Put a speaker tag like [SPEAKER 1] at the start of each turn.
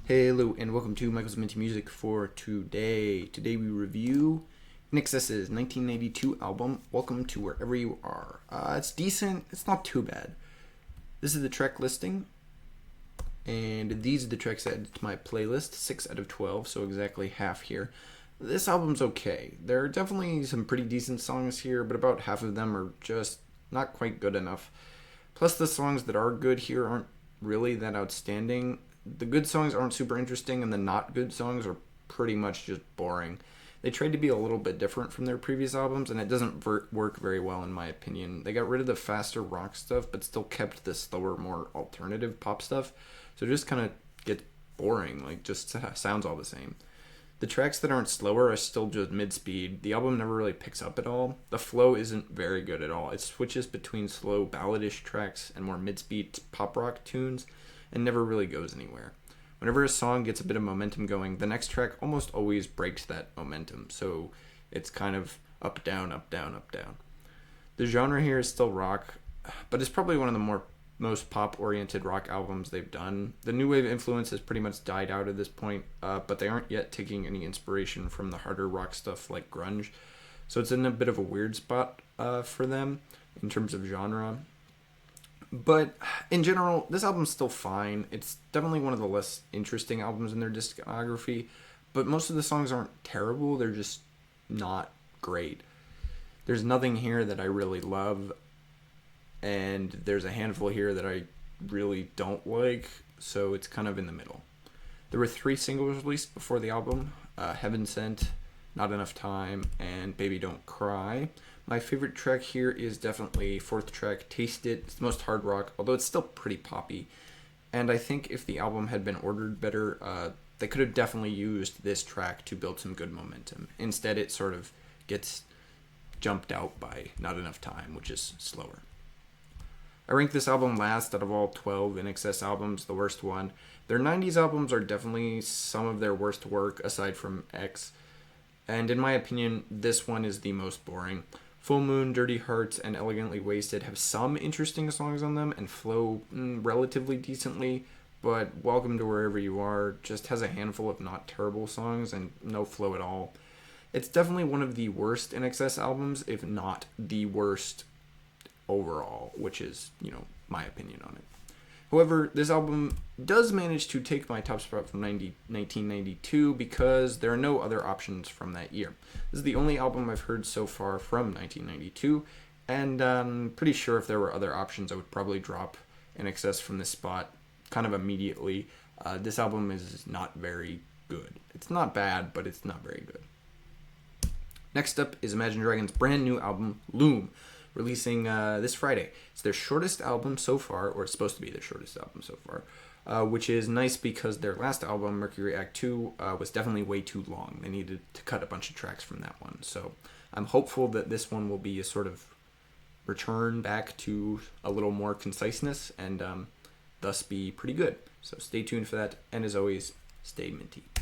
[SPEAKER 1] Hello and welcome to Michael's Minty Music for today. Today we review INXS's 1992 album, Welcome to Wherever You Are. It's decent, it's not too bad. This is the track listing, and these are the tracks added to my playlist, 6 out of 12, so exactly half here. This album's okay. There are definitely some pretty decent songs here, but about half of them are just not quite good enough. Plus the songs that are good here aren't really that outstanding. The good songs aren't super interesting, and the not good songs are pretty much just boring. They tried to be a little bit different from their previous albums, and it doesn't work very well in my opinion. They got rid of the faster rock stuff, but still kept the slower, more alternative pop stuff. So it just kind of gets boring, like just sounds all the same. The tracks that aren't slower are still just mid-speed. The album never really picks up at all. The flow isn't very good at all. It switches between slow balladish tracks and more mid-speed pop rock tunes, and never really goes anywhere. Whenever a song gets a bit of momentum going, the next track almost always breaks that momentum, so it's kind of up, down, up, down, up, down. The genre here is still rock, but it's probably one of the most pop-oriented rock albums they've done. The new wave influence has pretty much died out at this point, but they aren't yet taking any inspiration from the harder rock stuff like grunge, so it's in a bit of a weird spot for them in terms of genre. But in general, this album's still fine. It's definitely one of the less interesting albums in their discography, but most of the songs aren't terrible, they're just not great. There's nothing here that I really love, and there's a handful here that I really don't like, so it's kind of in the middle. There were 3 singles released before the album, Heaven Sent, Not Enough Time, and Baby Don't Cry. My favorite track here is definitely 4th track, Taste It. It's the most hard rock, although it's still pretty poppy. And I think if the album had been ordered better, they could have definitely used this track to build some good momentum. Instead, it sort of gets jumped out by Not Enough Time, which is slower. I rank this album last out of all 12 INXS albums, the worst one. Their 90s albums are definitely some of their worst work, aside from X. And in my opinion, this one is the most boring. Full Moon, Dirty Hearts, and Elegantly Wasted have some interesting songs on them and flow relatively decently, but Welcome to Wherever You Are just has a handful of not terrible songs and no flow at all. It's definitely one of the worst INXS albums, if not the worst overall, which is, my opinion on it. However, this album does manage to take my top spot from 1992 because there are no other options from that year. This is the only album I've heard so far from 1992, and I'm pretty sure if there were other options, I would probably drop INXS from this spot kind of immediately. This album is not very good. It's not bad, but it's not very good. Next up is Imagine Dragons' brand new album, Loom, releasing this Friday. It's their shortest album so far, or it's supposed to be their shortest album so far, which is nice because their last album, Mercury Act 2, was definitely way too long. They needed to cut a bunch of tracks from that one. So I'm hopeful that this one will be a sort of return back to a little more conciseness and thus be pretty good. So stay tuned for that, and as always, stay minty.